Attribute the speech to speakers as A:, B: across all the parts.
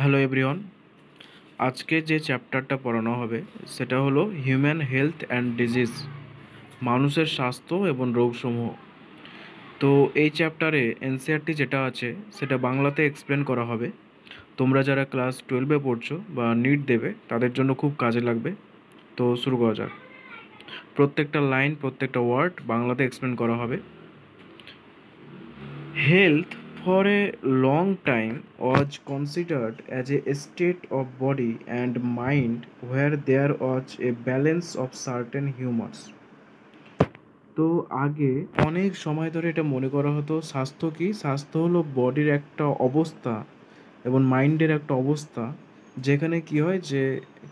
A: Hello everyone, আজকে যে চ্যাপ্টারটা পড়ানো হবে সেটা হলো হিউম্যান হেলথ অ্যান্ড ডিজিজ, মানুষের স্বাস্থ্য এবং রোগসমূহ। তো এই চ্যাপ্টারে এনসিইআরটি যেটা আছে সেটা বাংলাতে এক্সপ্লেন করা হবে। তোমরা যারা ক্লাস 12-এ পড়ছো বা নিট দেবে তাদের জন্য খুব কাজে লাগবে। তো শুরু করা যাক। প্রত্যেকটা লাইন, প্রত্যেকটা ওয়ার্ড বাংলাতে এক্সপ্লেন করা হবে। Health for a long time was considered as a state of body and mind where there was a balance of certain humors. তো আগে অনেক সময় ধরে এটা মনে করা হতো স্বাস্থ্য কি, স্বাস্থ্য হলো বডির একটা অবস্থা এবং মাইন্ডের একটা অবস্থা, যেখানে কি হয় যে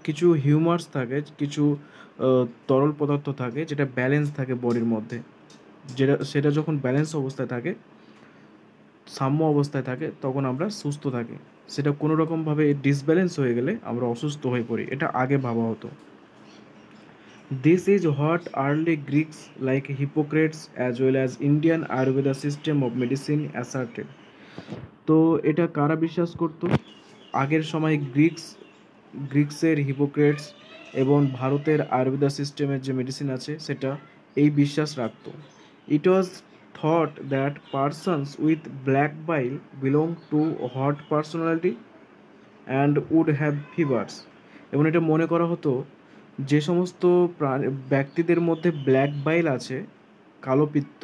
A: কিছু হিউমার্স থাকে, কিছু তরল পদার্থ থাকে যেটা ব্যালেন্স থাকে বডির মধ্যে। সেটা যখন ব্যালেন্স অবস্থায় থাকে, সাম্য অবস্থায় থাকে, তখন আমরা সুস্থ থাকি। সেটা কোনো রকমভাবে ডিসব্যালেন্স হয়ে গেলে আমরা অসুস্থ হয়ে পড়ি। এটা আগে ভাবা হতো। This is what early Greeks like hypocrites as well as Indian Ayurveda system of medicine asserted. তো এটা কারা বিশ্বাস করতো? আগের সময় গ্রিক্সের হিপোক্রেটস এবং ভারতের আয়ুর্বেদা সিস্টেমের যে মেডিসিন আছে সেটা এই বিশ্বাস রাখতো। It was thought that persons with black bile belong to hot personality and would have fevers. এবং এটা মনে করা হতো যে সমস্ত ব্যক্তিদের মধ্যে ব্ল্যাক বাইল আছে, কালো পিত্ত,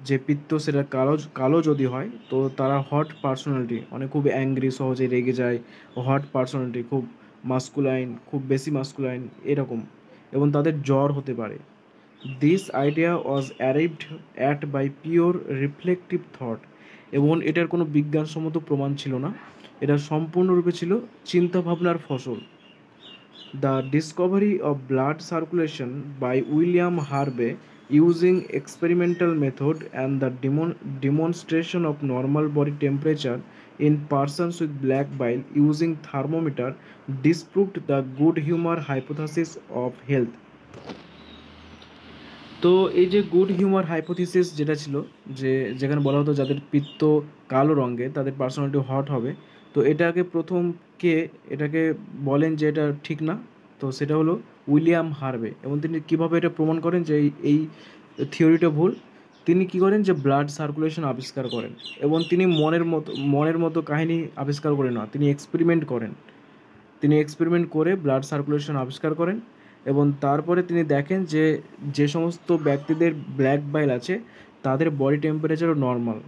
A: যে পিত্ত সেটা কালো কালো যদি হয় তো তারা হট পার্সোনালিটি, মানে খুব অ্যাংরি, সহজে রেগে যায়, হট পার্সোনালিটি, খুব মাস্কুলাইন, খুব বেশি মাস্কুলাইন এরকম, এবং তাদের জ্বর হতে পারে। This idea was arrived at by pure reflective thought. এবং এটার কোনো বিজ্ঞানসম্মত প্রমাণ ছিল না, এটা সম্পূর্ণরূপে ছিল চিন্তাভাবনার ফসল। The discovery of blood circulation by William Harvey using experimental method and the demonstration of normal body temperature in persons with black bile using thermometer disproved the good humor hypothesis of health. তো এই যে good humour hypothesis যেটা ছিল, যে যেখানে বলা হতো যাদের পিত্ত কালো রঙের তাদের পার্সোনালিটি হট হবে, তো এটাকে প্রথম কে এটাকে বলেন যে এটা ঠিক না, তো সেটা হলো উইলিয়াম হার্ভে। এবং তিনি কীভাবে এটা প্রমাণ করেন যে এই থিওরিটা ভুল? তিনি কী করেন যে ব্লাড সার্কুলেশন আবিষ্কার করেন, এবং তিনি মনের মতো কাহিনী আবিষ্কার করেন না, তিনি এক্সপেরিমেন্ট করেন। তিনি এক্সপেরিমেন্ট করে ব্লাড সার্কুলেশন আবিষ্কার করেন, এবং তারপরে তিনি দেখেন যে যে সমস্ত ব্যক্তিদের ব্ল্যাক বাইল আছে তাদের বডি টেম্পারেচারও নর্মাল,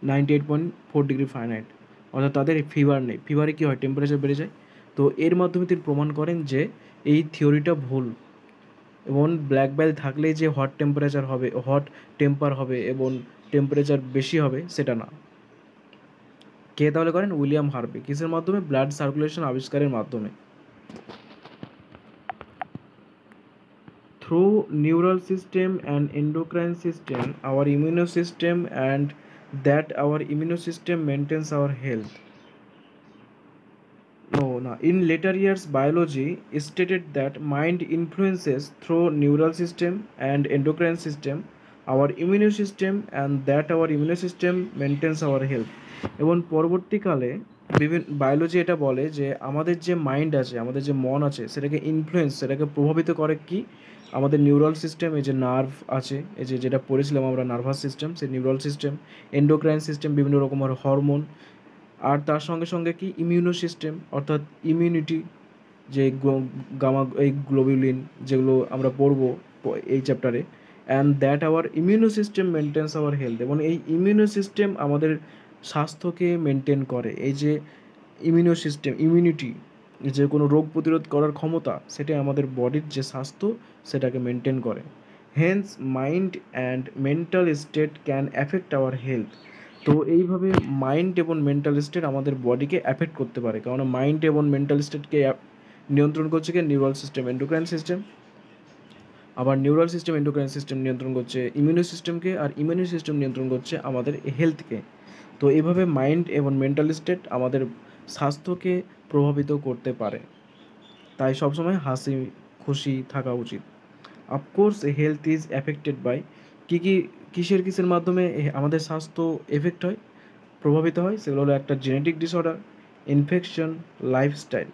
A: 98.4 ডিগ্রি ফারেনহাইট, অর্থাৎ তাদের ফিভার নেই। ফিভারে কী হয়, টেম্পারেচার বেড়ে যায়। তো এর মাধ্যমে তিনি প্রমাণ করেন যে এই থিওরিটা ভুল, এবং ব্ল্যাক বাইল থাকলেই যে হট টেম্পারেচার হবে, হট টেম্পার হবে এবং টেম্পারেচার বেশি হবে সেটা না। কে তাহলে করেন? William Harvey. কিসের মাধ্যমে? ব্লাড সার্কুলেশন আবিষ্কারের মাধ্যমে। Through neural system and endocrine system, our immune system, and that our immune system maintains our health. No. In later years, biology stated that mind influences through neural system and endocrine system, our immune system, and that our immune system maintains our health. এবং পরবর্তীকালে বিভিন্ন biology এটা বলে যে আমাদের যে mind আছে, আমাদের যে মন আছে, সেটাকে ইনফ্লুয়েন্স, সেটাকে প্রভাবিত করে কি? আমাদের নিউরাল সিস্টেম, এই যে নার্ভ আছে, এই যে যেটা পড়েছিলাম আমরা, নার্ভাস সিস্টেম, সেই নিউরাল সিস্টেম, এন্ডোক্রাইন সিস্টেম, বিভিন্ন রকমের হরমোন, আর তার সঙ্গে সঙ্গে কি ইমিউনো সিস্টেম, অর্থাৎ ইমিউনিটি, যে এই গ্লোবুলিন, যেগুলো আমরা পড়বো এই চ্যাপ্টারে। And that our immuno system maintains our health. এবং এই ইমিউনো সিস্টেম আমাদের স্বাস্থ্যকে মেনটেন করে। এই যে ইমিউনো সিস্টেম, ইমিউনিটি, যে কোনো রোগ প্রতিরোধ করার ক্ষমতা, সেটা আমাদের বডির যে স্বাস্থ্য সেটাকে মেনটেন করে। Hence mind and mental state can affect our health. তো এইভাবে মাইন্ড এবং মেন্টাল স্টেট আমাদের বডিকে অ্যাফেক্ট করতে পারে, কারণ মাইন্ড এবং মেন্টাল স্টেটকে নিয়ন্ত্রণ করছে কি? Neural system, endocrine system. আবার নিউরাল সিস্টেম, এন্ডোক্রাইন সিস্টেম নিয়ন্ত্রণ করছে ইমিউনো সিস্টেমকে, আর ইমিউনো সিস্টেম নিয়ন্ত্রণ করছে আমাদের হেলথকে। তো এইভাবে মাইন্ড এবং মেন্টাল স্টেট আমাদের স্বাস্থ্যকে প্রভাবিত করতে পারে। তাই সবসময় হাসি খুশি থাকা উচিত। Of course health is affected by কিসের মাধ্যমে আমাদের স্বাস্থ্য এফেক্ট হয়, প্রভাবিত হয়? সেগুলো হলো একটা জেনেটিক ডিসঅর্ডার, ইনফেকশন, লাইফস্টাইল।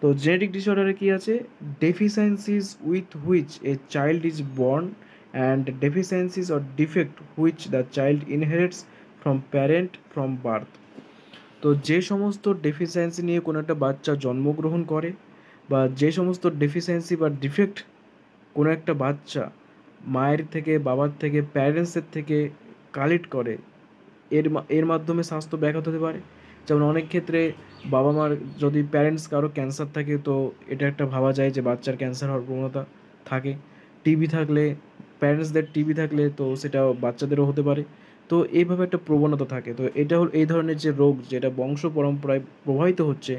A: তো জেনেটিক ডিসঅর্ডারে কী আছে? Deficiencies with which a child is born and deficiencies or defect which the child inherits from parent from birth. তো যে সমস্ত ডেফিসিয়েন্সি নিয়ে কোনো একটা বাচ্চা জন্মগ্রহণ করে, বা যে সমস্ত ডেফিসিয়েন্সি বা ডিফেক্ট কোনো একটা বাচ্চা মায়ের থেকে, বাবার থেকে, প্যারেন্টসের থেকে কালেক্ট করে, এর মাধ্যমে স্বাস্থ্য ব্যাঘাত হতে পারে। যেমন অনেক ক্ষেত্রে বাবা মার যদি প্যারেন্টস কারো ক্যান্সার থাকে, তো এটা একটা ভাবা যায় যে বাচ্চার ক্যান্সার হওয়ার প্রবণতা থাকে। টিবি থাকলে, প্যারেন্টসদের টিবি থাকলে তো সেটা বাচ্চাদেরও হতে পারে। তো এইভাবে একটা প্রবণতা থাকে। তো এটা হল এই ধরনের যে রোগ, যেটা বংশ পরম্পরায় প্রবাহিত হচ্ছে।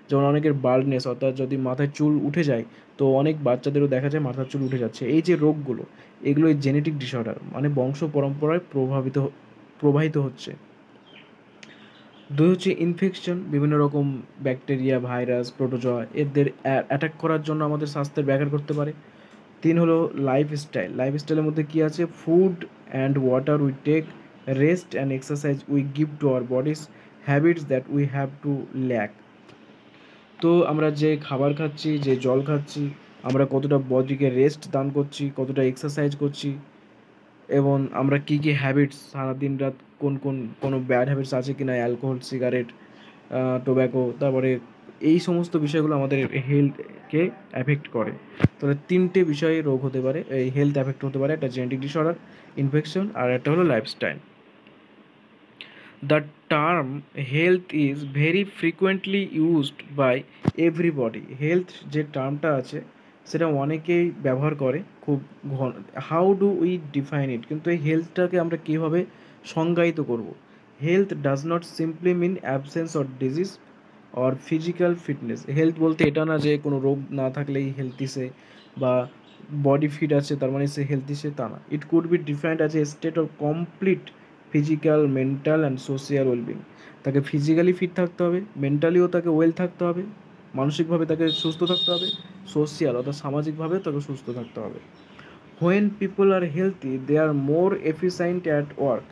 A: যেমন অনেকের বাল্ডনেস, অর্থাৎ যদি মাথায় চুল উঠে যায়, তো অনেক বাচ্চাদেরও দেখা যায় মাথার চুল উঠে যাচ্ছে। এই যে রোগগুলো, এগুলো জেনেটিক ডিসঅর্ডার, মানে বংশ পরম্পরায় প্রবাহিত হচ্ছে। 2 হচ্ছে ইনফেকশন, বিভিন্ন রকম ব্যাকটেরিয়া, ভাইরাস, প্রোটোজোয়া এদের অ্যাটাক করার জন্য আমাদের স্বাস্থ্যের ব্যাঘাত করতে পারে। 3 হলো লাইফস্টাইল। লাইফস্টাইলের মধ্যে কী আছে? Food and water we take, rest and exercise we give to our bodies, habits that we have to lack. তো আমরা যে খাবার খাচ্ছি, যে জল খাচ্ছি, আমরা কতটা বডিকে রেস্ট দান করছি, কতটা এক্সারসাইজ করছি, এবং আমরা কী কী হ্যাবিটস সারাদিন রাত কোনো ব্যাড হ্যাবিটস আছে কি না, অ্যালকোহল, সিগারেট, টোব্যাকো, তারপরে এই সমস্ত বিষয়গুলো আমাদের হেলথকে অ্যাফেক্ট করে। তাহলে 3টে বিষয়ে রোগ হতে পারে, এই হেলথ অ্যাফেক্ট হতে পারে। একটা জেনেটিক ডিসঅর্ডার, ইনফেকশন, আর একটা হলো lifestyle. The term health is very frequently used by everybody. Health যে টার্মটা আছে সেটা অনেকেই ব্যবহার করে খুব ঘন। How do we define it? কিন্তু এই হেলথটাকে আমরা কীভাবে সংজ্ঞায়িত করব? Health does not simply mean absence or disease or physical fitness. Health বলতে এটা না যে কোনো রোগ না থাকলেই হেলথি সে, বা বডি ফিট আছে তার মানে সে হেলথি সে, তা না। It could be defined as a state of complete physical, mental and social wellbeing. তাকে ফিজিক্যালি ফিট থাকতে হবে, মেন্টালিও তাকে ওয়েল থাকতে হবে, মানসিকভাবে তাকে সুস্থ থাকতে হবে, সোশিয়াল অর্থাৎ সামাজিকভাবে তাকে সুস্থ থাকতে হবে। When people are healthy they are more efficient at work.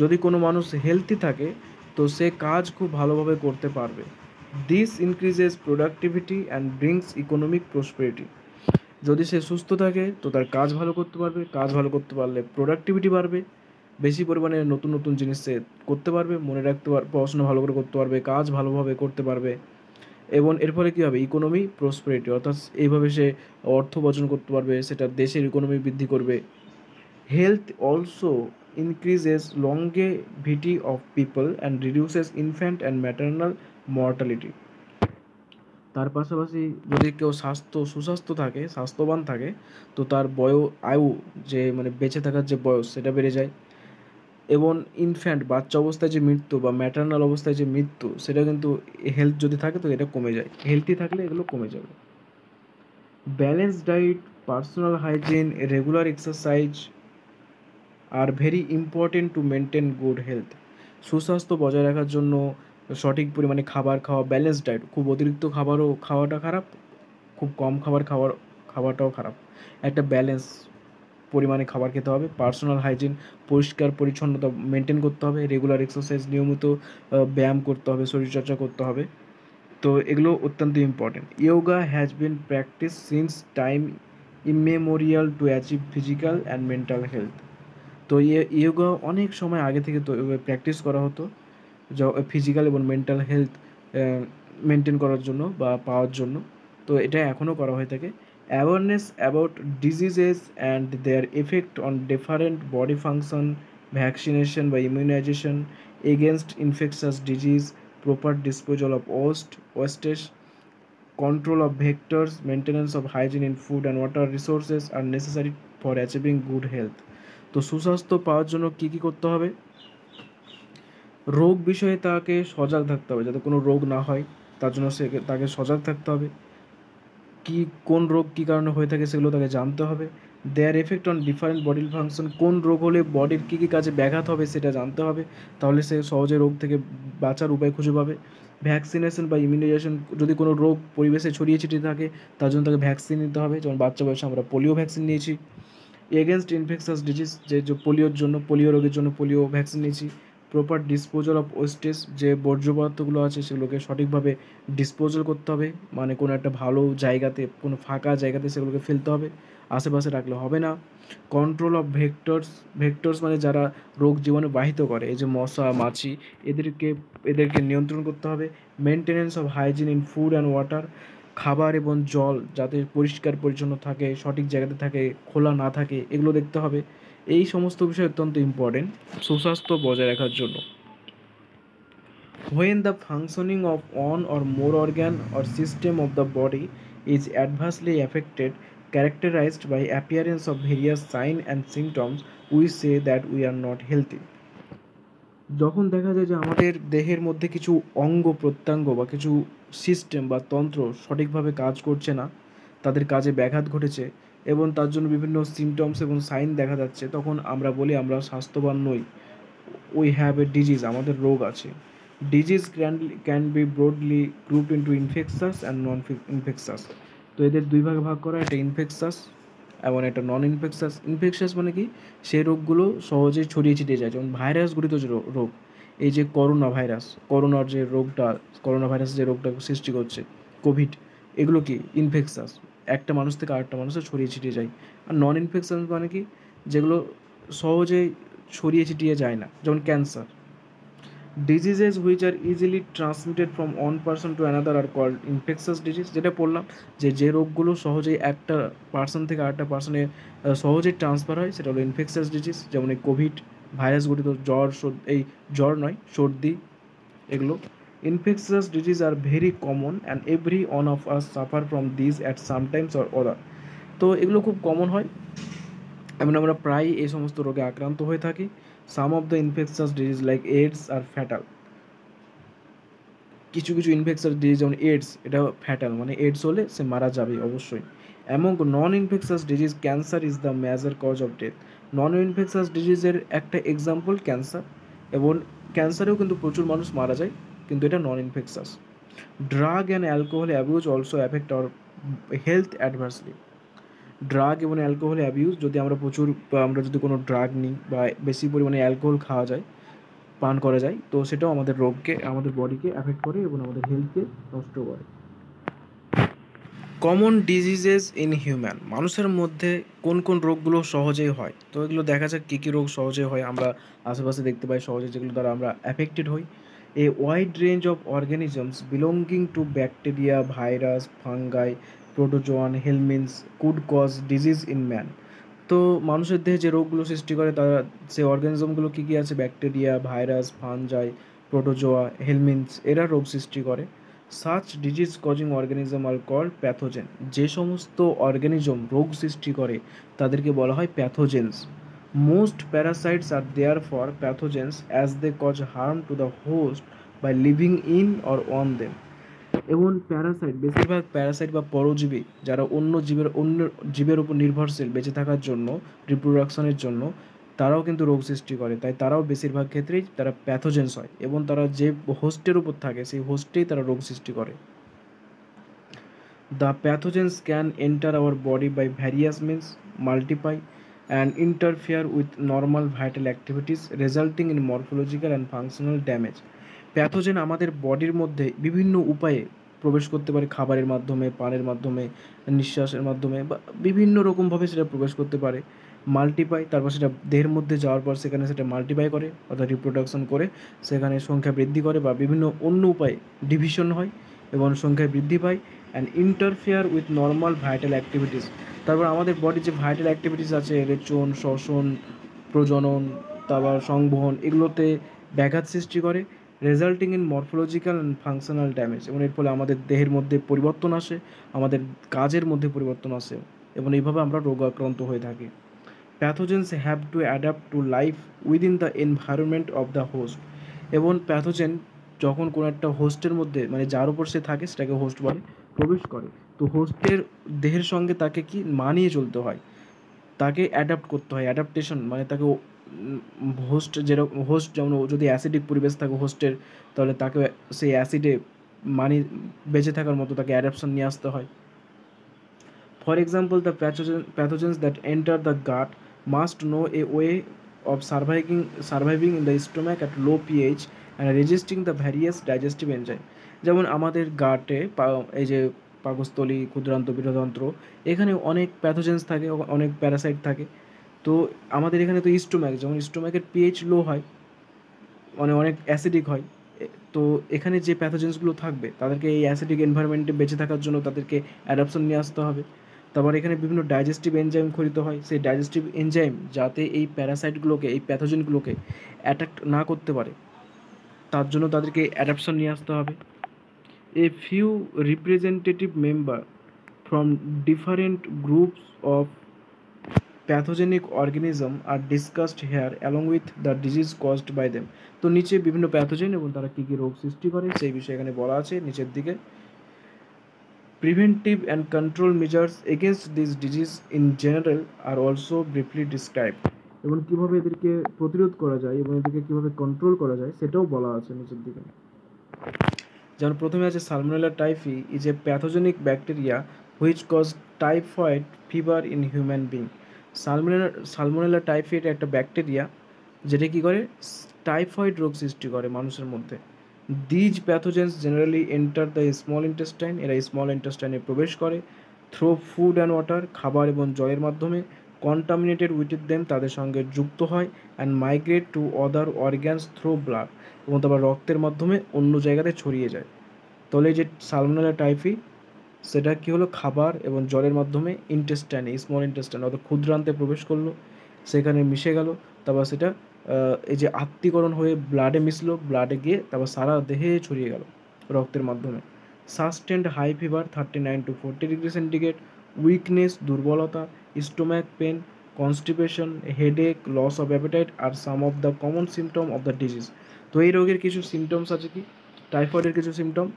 A: যদি কোনো মানুষ হেলথি থাকে তো সে কাজ খুব ভালোভাবে করতে পারবে। This increases productivity and brings economic prosperity. যদি সে সুস্থ থাকে তো তার কাজ ভালো করতে পারবে, কাজ ভালো করতে পারলে প্রোডাক্টিভিটি বাড়বে, বেশি পরিমাণে নতুন নতুন জিনিস সে করতে পারবে, মনে রাখতে পারবে, পড়াশোনা ভালো করে করতে পারবে, কাজ ভালোভাবে করতে পারবে, এবং এর ফলে কী হবে? ইকোনমি প্রসপেরিটি, অর্থাৎ এইভাবে সে অর্থ বর্জন করতে পারবে, সেটা দেশের ইকোনমি বৃদ্ধি করবে। Health also increases longevity of people and reduces infant and maternal mortality. তার পাশাপাশি যদি কেউ সুস্বাস্থ্য থাকে, স্বাস্থ্যবান থাকে, তো তার আয়ু, যে মানে বেঁচে থাকার যে বয়স, সেটা বেড়ে যায়। এবং ইনফ্যান্ট, বাচ্চা অবস্থায় যে মৃত্যু, বা ম্যাটার্নাল অবস্থায় যে মৃত্যু, সেটা কিন্তু হেলথ যদি থাকে তো এটা কমে যায়। হেলথি থাকলে এগুলো কমে যাবে। Balance diet, personal hygiene, regular exercise are very important to maintain good health. সুস্বাস্থ্য বজায় রাখার জন্য সঠিক পরিমাণে খাবার খাওয়া, ব্যালেন্স ডায়েট। খুব অতিরিক্ত খাওয়াটা খারাপ, খুব কম খাওয়াটাও খারাপ। একটা ব্যালেন্স পরিমাণে খাবার খেতে হবে। পার্সোনাল হাইজিন, পরিষ্কার পরিচ্ছন্নতা মেনটেন করতে হবে। রেগুলার এক্সারসাইজ, নিয়মিত ব্যায়াম করতে হবে, শরীরচর্চা করতে হবে। তো এগুলো অত্যন্ত important. Yoga has been practice since time immemorial to achieve physical and mental health. তো ইয়োগা অনেক সময় আগে থেকে তো প্র্যাকটিস করা হতো ফিজিক্যাল এবং মেন্টাল হেলথ মেনটেন করার জন্য বা পাওয়ার জন্য। তো এটা এখনও করা হয়ে থাকে। Awareness about diseases and their effect on different body function, vaccination বা immunisation against infectious disease, proper disposal of wastage, control of vectors, maintenance of hygiene in food and water resources are necessary for achieving good health. তো সুস্বাস্থ্য পাওয়ার জন্য কী কী করতে হবে? রোগ বিষয়ে তাকে সজাগ থাকতে হবে, যাতে কোনো রোগ না হয়, তার জন্য তাকে সজাগ থাকতে হবে। কোন রোগ কী কারণে হয়ে থাকে সেগুলো তাকে জানতে হবে। Their effect on different body function, কোন রোগ হলে বডির কী কী কাজে ব্যাঘাত হবে সেটা জানতে হবে, তাহলে সে সহজে রোগ থেকে বাঁচার উপায় খুঁজে পাবে। ভ্যাকসিনেশন বা ইমিউনাইজেশন, যদি কোনো রোগ পরিবেশে ছড়িয়ে ছিটিয়ে থাকে তার জন্য তাকে ভ্যাকসিন নিতে হবে। যেমন বাচ্চা বয়সে আমরা পোলিও ভ্যাকসিন নিয়েছি। এগেনস্ট ইনফেকশাস ডিজিজ, যে পোলিও রোগের জন্য পোলিও ভ্যাকসিন নিয়েছি। প্রপার ডিসপোজাল অফ ওয়েস্টেজ, যে বর্জ্য পদার্থগুলো আছে সেগুলোকে সঠিকভাবে ডিসপোজাল করতে হবে, মানে কোনো একটা ভালো জায়গাতে, কোনো ফাঁকা জায়গাতে সেগুলোকে ফেলতে হবে, আশেপাশে রাখলে হবে না। কন্ট্রোল অফ ভেক্টরস মানে যারা রোগ জীবাণু বাহিত করে, এই যে মশা মাছি, এদেরকে এদেরকে নিয়ন্ত্রণ করতে হবে। Maintenance of hygiene in food and water, খাবার এবং জল যাতে পরিষ্কার পরিচ্ছন্ন থাকে, সঠিক জায়গাতে থাকে, খোলা না থাকে, এগুলো দেখতে হবে। এই সমস্ত বিষয় অত্যন্ত ইম্পর্টেন্ট সুস্বাস্থ্য বজায় রাখার জন্য। When the functioning of one or more organ or system of the body is adversely affected, characterized by appearance of various signs and symptoms, we say that we are not healthy. যখন দেখা যায় যে আমাদের দেহের মধ্যে কিছু অঙ্গ প্রত্যঙ্গ বা কিছু সিস্টেম বা তন্ত্র সঠিকভাবে কাজ করছে না, তাদের কাজে ব্যাঘাত ঘটেছে এবং তার জন্য বিভিন্ন সিমটমস এবং সাইন দেখা যাচ্ছে, তখন আমরা বলি আমরা স্বাস্থ্যবান নই। উই হ্যাভ এ ডিজিজ, আমাদের রোগ আছে। Disease can be broadly grouped into infectious and non infectious. তো এদের দুই ভাগে ভাগ করা, একটা ইনফেকশাস এবং একটা নন ইনফেকশাস। ইনফেকশাস মানে কি, সেই রোগগুলো সহজেই ছড়িয়ে ছিটিয়ে যায়, যেমন ভাইরাস ঘটিত যে রোগ, এই যে করোনা ভাইরাস, করোনার যে রোগটা, করোনা ভাইরাস যে রোগটা সৃষ্টি করছে, কোভিড, এগুলো কি ইনফেকশাস, একটা মানুষ থেকে আরেকটা মানুষে ছড়িয়ে ছিটিয়ে যায়। আর নন ইনফেকশাস মানে কি, যেগুলো সহজেই ছড়িয়ে ছিটিয়ে যায় না, যেমন cancer. Diseases which are easily transmitted from one person to another are called infectious disease, যেটা বললাম যে রোগগুলো সহজেই একটা পার্সন থেকে আরেকটা পার্সনে সহজেই ট্রান্সফার হয়, সেটা হলো ইনফেকশাস ডিজিজ। যেমন এই কোভিড ভাইরাস ঘটিত জ্বর, এই জ্বর নয়, সর্দি, এগুলো। Infectious disease are very common and every one of us suffer from this at sometimes or other. তো এগুলো খুব কমন হয় এবং আমরা প্রায় এই সমস্ত রোগে আক্রান্ত হয়ে থাকি। Some of the infectious disease like AIDS are fatal, কিছু কিছু ইনফেকশাস ডিজিজ যেমন এইডস, এটা ফ্যাটাল, মানে এইডস হলে সে মারা যাবে অবশ্যই। এমন non infectious disease cancer is the major cause of death. Non infectious ডিজিজের একটা এক্সাম্পল ক্যান্সার, এবং ক্যান্সারেও কিন্তু প্রচুর মানুষ মারা যায়, কিন্তু এটা non infectious. Drug and alcohol abuse also affect our health adversely. Drug এবং অ্যালকোহল অ্যাবিউজ, যদি আমরা যদি কোনো ড্রাগ নিই বা বেশি পরিমাণে অ্যালকোহল খাওয়া যায়, পান করা যায়, তো সেটাও আমাদের রোগকে, আমাদের বডিকে অ্যাফেক্ট করে এবং আমাদের হেলথকে নষ্ট করে। কমন ডিজিজেস ইন হিউম্যান, মানুষের মধ্যে কোন কোন রোগগুলো সহজেই হয়, তো এগুলো দেখা যাক কী কী রোগ সহজে হয়, আমরা আশেপাশে দেখতে পাই সহজে, যেগুলো দ্বারা আমরা অ্যাফেক্টেড হই। A wide range of organisms belonging to bacteria, virus, fungi, protozoan, helminths could cause disease in man. তো মানুষের দেহে যে রোগগুলো সৃষ্টি করে, তারা সেই অর্গানিজমগুলো কী কী আছে, bacteria, virus, fungi, protozoa, helminths, এরা রোগ সৃষ্টি করে। Such disease causing organism are called pathogen, যে সমস্ত অর্গানিজম রোগ সৃষ্টি করে তাদেরকে বলা হয় pathogens. Most parasites are therefore pathogens as they cause harm to the host by living in or on them. এবং প্যারাসাইট, বেশিরভাগ প্যারাসাইট বা পরজীবী যারা অন্য জীবের উপর নির্ভরশীল বেঁচে থাকার জন্য, রিপ্রোডাকশনের জন্য, তারাও কিন্তু রোগ সৃষ্টি করে, তাই তারাও বেশিরভাগ ক্ষেত্রেই তারা প্যাথোজেন্স হয় এবং তারা যে হোস্টের উপর থাকে সেই হোস্টেই তারা রোগ সৃষ্টি করে। The pathogens can enter our body by various means, multiply and interfere with normal vital activities resulting in morphological and functional damage. Pathogen আমাদের বডির মধ্যে বিভিন্ন উপায়ে প্রবেশ করতে পারে, খাবারের মাধ্যমে, পানের মাধ্যমে, নিঃশ্বাসের মাধ্যমে, বা বিভিন্ন রকমভাবে সেটা প্রবেশ করতে পারে। মাল্টিপ্লাই, তারপর সেটা দেহের মধ্যে যাওয়ার পর সেখানে সেটা মাল্টিপ্লাই করে, অর্থাৎ রিপ্রোডাকশন করে সেখানে সংখ্যা বৃদ্ধি করে, বা বিভিন্ন অন্য উপায়ে ডিভিশন হয় এবং সংখ্যায় বৃদ্ধি পায়। And interfere with normal vital activities, তারপর আমাদের বডির যে ভাইটাল অ্যাক্টিভিটিস আছে, রেচন, শ্বসন, প্রজনন, তারপর সংবহন, এগুলোতে ব্যাঘাত সৃষ্টি করে। Resulting in morphological and functional damage, এবং এর ফলে আমাদের দেহের মধ্যে পরিবর্তন আসে, আমাদের কাজের মধ্যে পরিবর্তন আসে, এবং এইভাবে আমরা রোগাক্রান্ত হয়ে থাকি। Pathogens have to adapt to life within the environment of the host. এবং প্যাথোজেন যখন কোনো একটা হোস্টের মধ্যে, মানে যার উপর সে থাকে সেটাকে হোস্ট বলে, প্রবেশ করে, তো হোস্টের দেহের সঙ্গে তাকে কি মানিয়ে চলতে হয়, তাকে অ্যাডাপ্ট করতে হয়। অ্যাডাপ্টেশন মানে তাকে হোস্ট, যেরকম হোস্ট, যেমন যদি অ্যাসিডিক পরিবেশ থাকে হোস্টের, তাহলে তাকে সেই অ্যাসিডে বেঁচে থাকার মতো তাকে অ্যাডাপশন নিয়ে আসতে হয়। For example, the pathogens that enter the gut must know a way of surviving in the stomach at low pH and resisting the various digestive enzyme. যেমন আমাদের গাটে এই যে পাকস্থলী, ক্ষুদ্রান্ত, বৃহদন্ত্র, এখানে অনেক প্যাথোজেন্স থাকে, অনেক প্যারাসাইট থাকে। তো আমাদের এখানে তো স্টোম্যাক, যেমন স্টোম্যাকের পিএইচ লো হয়, মানে অনেক অ্যাসিডিক হয়। তো এখানে যে প্যাথোজেন্সগুলো থাকবে তাদেরকে এই অ্যাসিডিক এনভায়রনমেন্টে বেঁচে থাকার জন্য তাদেরকে অ্যাডাপশন নিয়ে আসতে হবে। তারপর এখানে বিভিন্ন ডাইজেস্টিভ এনজাইম খরিত হয়, সেই ডাইজেস্টিভ এনজাইম যাতে এই প্যারাসাইটগুলোকে, এই প্যাথোজেনগুলোকে অ্যাটাক না করতে পারে, তার জন্য তাদেরকে অ্যাডাপশন নিয়ে আসতে হবে। A few representative member from different groups of pathogenic organism are discussed here along with the disease caused by them. তো নিচে বিভিন্ন প্যাথোজেন এবং তারা কী কী রোগ সৃষ্টি করে সেই বিষয়ে এখানে বলা আছে নিচের দিকে। Preventive and control measures against this disease in general are also briefly described. এবং কীভাবে এদেরকে প্রতিরোধ করা যায় এবং এদেরকে কীভাবে কন্ট্রোল করা যায় সেটাও বলা আছে নিচের দিকে। যেমন প্রথমে আছে Salmonella typhi is a pathogenic bacteria which cause typhoid fever in human being. Salmonella typhi এটা একটা ব্যাকটেরিয়া যেটা কী করে, টাইফয়েড রোগ সৃষ্টি করে মানুষের মধ্যে। These pathogens generally enter the small intestine, এরা স্মল ইন্টেস্টাইনে প্রবেশ করে থ্রো ফুড অ্যান্ড ওয়াটার, খাবার এবং জলের মাধ্যমে, কন্টামিনেটেড উইথ দেম, তাদের সঙ্গে যুক্ত হয়, and migrate to other organs through blood, এবং তারপর রক্তের মাধ্যমে অন্য জায়গাতে ছড়িয়ে যায়। তাহলে এই যে সালমোনেলা টাইফি সেটা কী হলো, খাবার এবং জলের মাধ্যমে ইন্টেস্টাইনে, স্মল ইন্টেস্টাইন অর্থাৎ ক্ষুদ্রান্তে প্রবেশ করলো, সেখানে মিশে গেল, তারপর সেটা এই যে আত্তীকরণ হয়ে ব্লাডে মিশলো, ব্লাডে গিয়ে তারপর সারা দেহে ছড়িয়ে গেল রক্তের মাধ্যমে। Sustained high fever 39 to 40 degree centigrade, weakness, দুর্বলতা, stomach pain, constipation, headache, loss of appetite are some of the common symptom of the disease. তো এই রোগের কিছু সিমটমস আছে, কি টাইফয়েডের কিছু সিমটম।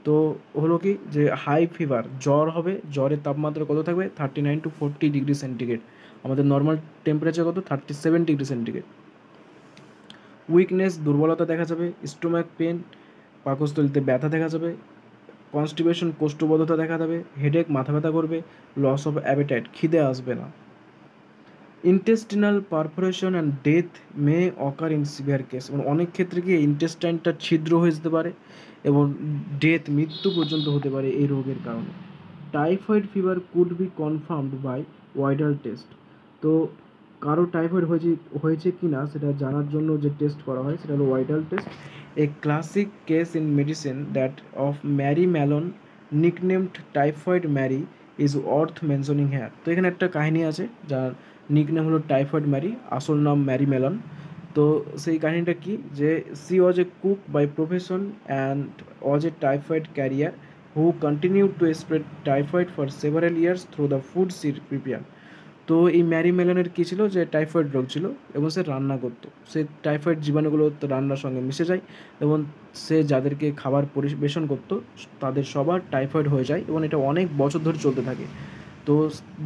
A: তো হলো কি যে হাই ফিভার, জ্বর হবে, জ্বরের তাপমাত্রা কত থাকবে 39 to 40 ডিগ্রি সেন্টিগ্রেড, আমাদের নর্মাল টেম্পারেচার কত 37 ডিগ্রি সেন্টিগ্রেড। উইকনেস, দুর্বলতা দেখা যাবে, স্টোম্যাক পেন, পাকস্থলীতে ব্যথা দেখা যাবে, কনস্টিপেশন, কোষ্ঠবদ্ধতা দেখা যাবে, হেডেক, মাথা ব্যথা করবে, লস অফ অ্যাপেটাইট, খিদে আসবে না। Intestinal perforation and death May occur in severe case, এবং অনেক ক্ষেত্রে কি ইন্টেস্টাইনটা ছিদ্র হয়ে যেতে পারে এবং ডেথ, মৃত্যু পর্যন্ত হতে পারে এই রোগের কারণে। Typhoid fever could be confirmed by Widal test. তো কারো টাইফয়েড হয়েছে কি না সেটা জানার জন্য যে টেস্ট করা হয় সেটা হলো Widal test. A classic case in medicine that of Mary Mallon nicknamed typhoid Mary is worth mentioning here. তো এখানে একটা কাহিনী আছে যার নিকনেম হলো টাইফয়েড ম্যারি, আসল নাম ম্যারি মেলন। তো সেই কাহিনীটা কি যে she was a cook by profession and was a typhoid carrier who continued to spread typhoid for several years through the food she prepare. তো এই ম্যারি মেলনের কী ছিল যে টাইফয়েড রোগ ছিল এবং সে রান্না করতো, সে টাইফয়েড জীবাণুগুলো রান্নার সঙ্গে মিশে যায় এবং সে যাদেরকে খাবার পরিবেশন করতো তাদের সবার টাইফয়েড হয়ে যায় এবং এটা অনেক বছর ধরে চলতে থাকে। তো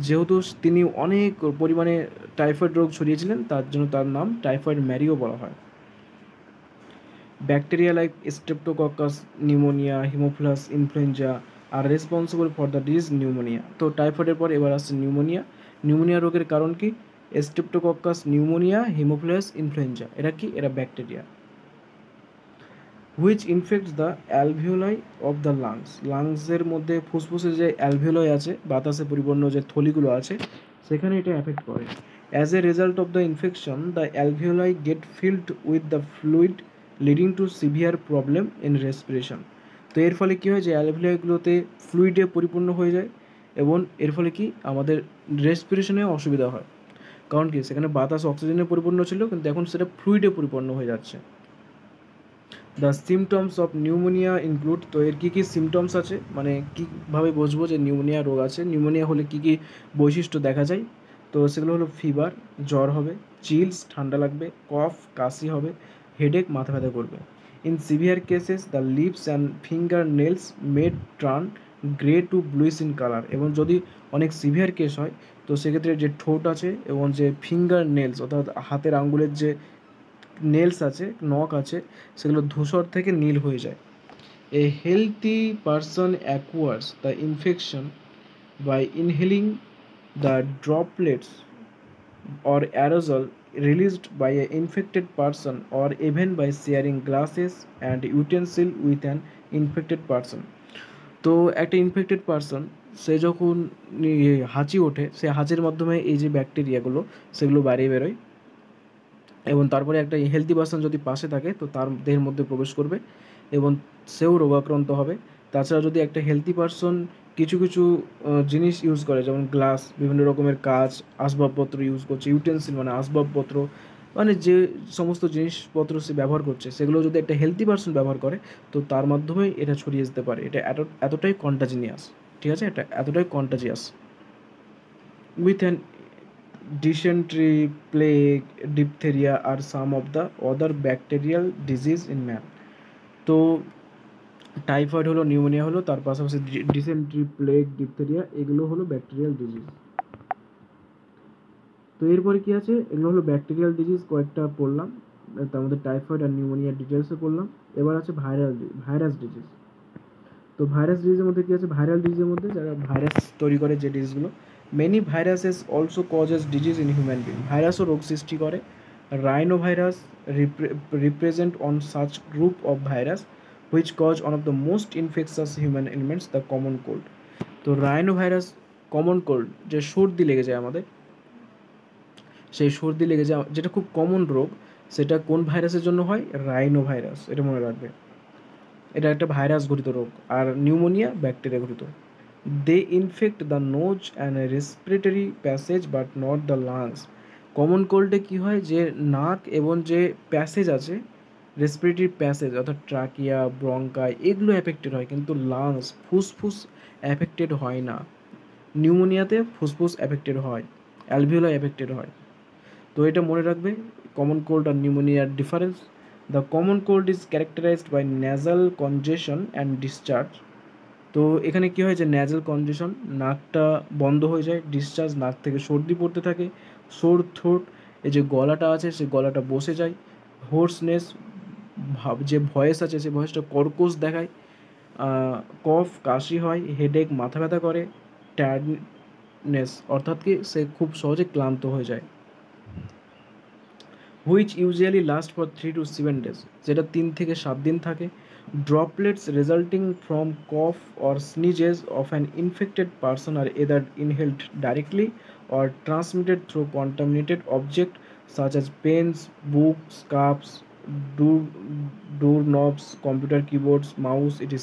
A: যেহেতু তিনি অনেক পরিমাণে টাইফয়েড রোগ ছড়িয়েছিলেন তার জন্য তার নাম টাইফয়েড ম্যারিও বলা হয়। Bacteria like streptococcus, pneumonia, haemophilus influenzae are responsible for the disease pneumonia. তো টাইফয়েডের পর এবার আসছে নিউমোনিয়া। নিউমোনিয়া রোগের কারণ কি, স্ট্রেপ্টোককাস, নিউমোনিয়া, হিমোফিলাস ইনফ্লুয়েঞ্জা, এরা কি, এরা bacteria. Which infects the alveoli of the lungs, লাংসের মধ্যে ফুসফুসে যে অ্যালভিওলাই আছে, বাতাসে পরিপূর্ণ যে থলিগুলো আছে সেখানে এটা এফেক্ট করে। As a result of the infection the alveoli get filled with the fluid leading to severe problem in respiration. তো এর ফলে কী হয় যে অ্যালভিওলাইগুলোতে ফ্লুইডে পরিপূর্ণ হয়ে যায় এবং এর ফলে কি আমাদের রেসপিরেশনে অসুবিধা হয়। কারণ কি সেখানে বাতাস অক্সিজেনে পরিপূর্ণ ছিল কিন্তু এখন সেটা ফ্লুইডে পরিপূর্ণ হয়ে যাচ্ছে। The symptoms of pneumonia include, তো এর কী কী সিমটমস আছে, মানে কীভাবে বুঝবো যে নিউমোনিয়া রোগ আছে, নিউমোনিয়া হলে কী কী বৈশিষ্ট্য দেখা যায়। তো সেগুলো হলো ফিভার, জ্বর হবে, চিলস, ঠান্ডা লাগবে, কফ, কাশি হবে, হেডেক, মাথা ব্যথা করবে। In severe cases the lips and finger nails made turn grey to bluish in colour, এবং যদি অনেক সিভিয়ার কেস হয় তো সেক্ষেত্রে যে ঠোঁট আছে এবং যে ফিঙ্গার নেলস অর্থাৎ হাতের আঙ্গুলের যে নেলস আছে, নখ আছে, সেগুলো ধূসর থেকে নীল হয়ে যায়। A healthy person acquires the infection by inhaling the droplets or aerosol released by an infected person or even by sharing glasses and utensil with an infected person. তো একটা ইনফেক্টেড পারসন সে যখন হাঁচি ওঠে, সে হাঁচির মাধ্যমে এই যে ব্যাকটেরিয়াগুলো সেগুলো বাইরে বেরোয়, এবং তারপরে একটা হেলদি পারসন যদি পাশে থাকে তো তার দেহের মধ্যে প্রবেশ করবে এবং সেও রোগাক্রান্ত হবে। তাছাড়া যদি একটা হেলদি পারসন কিছু কিছু জিনিস ইউজ করে, যেমন গ্লাস, বিভিন্ন রকমের কাজ, আসবাবপত্র ইউজ করছে, ইউটেন্সিল মানে আসবাবপত্র, মানে যে সমস্ত জিনিসপত্র সে ব্যবহার করছে সেগুলো যদি একটা হেলদি পারসন ব্যবহার করে তো তার মাধ্যমে এটা ছড়িয়ে যেতে পারে। এটা এতটাই কন্টাজিনিয়াস, ঠিক আছে, এটা এতটাই contagious. With an dysentery, plague, diphtheria are some of the other bacterial disease in man. তো টাইফয়েড হলো, নিউমোনিয়া হলো, তার পাশাপাশি ডিসেন্ট্রি, প্লেগ, ডিপথেরিয়া, এগুলো হলো ব্যাকটেরিয়াল ডিজিজ। তো এরপরে কি আছে, এগুলো হলো ব্যাকটেরিয়াল ডিজিজ, কয়েকটা পড়লাম, তার মধ্যে টাইফয়েড আর নিউমোনিয়ার ডিটেলসে পড়লাম। এবার আছে ভাইরাস ডিজিজ। তো ভাইরাস ডিজিজের মধ্যে কি আছে, ভাইরাল ডিজিজের মধ্যে যারা ভাইরাস তৈরি করে যে ডিজিজগুলো, many viruses also causes disease in human being, ভাইরাসও রোগ সৃষ্টি করে। Rhino virus represent on such group of virus which cause one of the most infectious human elements the common cold. তো রাইনো ভাইরাস, কমন কোল্ড, যে সর্দি লেগে যায় আমাদের, সেই সর্দি লেগে যায় যেটা খুব কমন রোগ, সেটা কোন ভাইরাসের জন্য হয়, রাইনো ভাইরাস, এটা মনে রাখবে। এটা একটা ভাইরাস ঘটিত রোগ। আর নিউমোনিয়া ব্যাকটেরিয়া ঘটিত। They infect the nose and respiratory passage but not the lungs. Common কোল্ডে কী হয়, যে নাক এবং যে প্যাসেজ আছে, রেসপিরেটরি প্যাসেজ অর্থাৎ ট্রাকিয়া, ব্রঙ্কাই, এগুলো অ্যাফেক্টেড হয়, কিন্তু লাংস, ফুসফুস অ্যাফেক্টেড হয় না। নিউমোনিয়াতে ফুসফুস অ্যাফেক্টেড হয়, অ্যালভিওলাই অ্যাফেক্টেড হয়। তো এটা মনে রাখবে, কমন কোল্ড আর নিউমোনিয়ার difference. The common cold is characterized by nasal congestion and discharge. তো এখানে কী হয়, যে ন্যাজাল কনজেশন, নাকটা বন্ধ হয়ে যায়, ডিসচার্জ, নাক থেকে সর্দি পড়তে থাকে, সোর থ্রোট, এই যে গলাটা আছে সেই গলাটা বসে যায়, হোর্সনেস, যে ভয়েস আছে সেই ভয়েসটা কর্কশ দেখায়, কফ, কাশি হয়, হেডেক, মাথা ব্যথা করে, টায়ার্ডনেস অর্থাৎ কি সে খুব সহজে ক্লান্ত হয়ে যায়, which usually last for 3 to 7 days, যেটা 3 থেকে 7 দিন থাকে। Droplets resulting from cough or sneezes of an infected person are either inhaled directly or transmitted through contaminated objects such as pens, books, cups, doorknobs, computer keyboards, mouse, etc.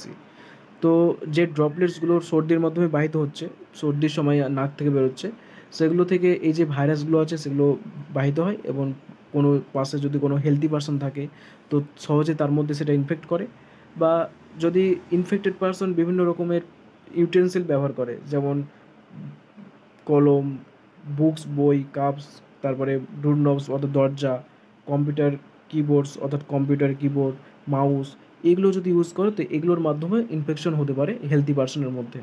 A: তো যে ড্রপলেটসগুলো সর্দির মাধ্যমে বাহিত হচ্ছে, সর্দির সময় নাক থেকে বেরোচ্ছে, সেগুলো থেকে এই যে ভাইরাসগুলো আছে সেগুলো বাহিত হয়, এবং কোনো পাশে যদি কোনো হেলদি পারসন থাকে তো সহজে তার মধ্যে সেটা ইনফেক্ট করে। বা যদি ইনফেক্টেড পারসন বিভিন্ন রকমের ইউটেন্সিল ব্যবহার করে, যেমন কলম, বুকস, বই, কাপস, তারপরে ডোরনবস অর্থাৎ দরজা, কম্পিউটার কিবোর্ডস অর্থাৎ কম্পিউটার কিবোর্ড, মাউস, এগুলো যদি ইউজ করে তো এগুলোর মাধ্যমে ইনফেকশন হতে পারে হেলদি পারসনের মধ্যে,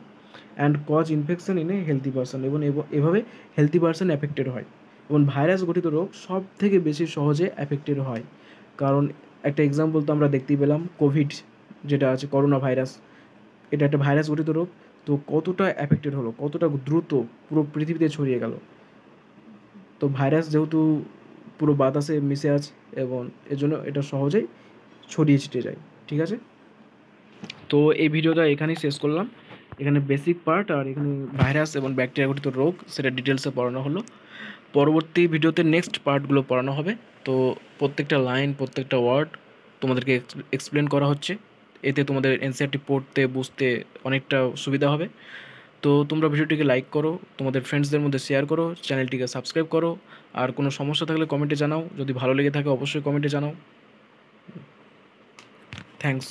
A: and cause infection in a healthy person, এবং এভাবে হেলদি পারসন অ্যাফেক্টেড হয়। এবং ভাইরাস গঠিত রোগ সব থেকে বেশি সহজে অ্যাফেক্টেড হয়, কারণ একটা এক্সাম্পল তো আমরা দেখতেই পেলাম, কোভিড যেটা আছে, করোনা ভাইরাস, এটা একটা ভাইরাস গঠিত রোগ। তো কতটা অ্যাফেক্টেড হলো, কতটা দ্রুত পুরো পৃথিবীতে ছড়িয়ে গেল। তো ভাইরাস যেহেতু পুরো বাতাসে মিশে আছে এবং এজন্য এটা সহজেই ছড়িয়ে ছিটিয়ে যায়, ঠিক আছে। তো এই ভিডিওটা এখানেই শেষ করলাম। এখানে বেসিক পার্ট আর এখানে ভাইরাস এবং ব্যাকটেরিয়া ঘটিত রোগ সেটা ডিটেলসে পড়ানো হলো। পরবর্তী ভিডিওতে নেক্সট পার্টগুলো পড়ানো হবে। তো প্রত্যেকটা লাইন, প্রত্যেকটা ওয়ার্ড তোমাদেরকে এক্সপ্লেন করা হচ্ছে, এতে তোমাদের এনসিইআরটি পড়তে বুঝতে অনেকটা সুবিধা হবে। তো তোমরা ভিডিওটিকে লাইক করো, তোমাদের ফ্রেন্ডসদের মধ্যে শেয়ার করো, চ্যানেলটিকে সাবস্ক্রাইব করো। আর কোনো সমস্যা থাকলে কমেন্টে জানাও, যদি ভালো লেগে থাকে অবশ্যই কমেন্টে জানাও। থ্যাংকস।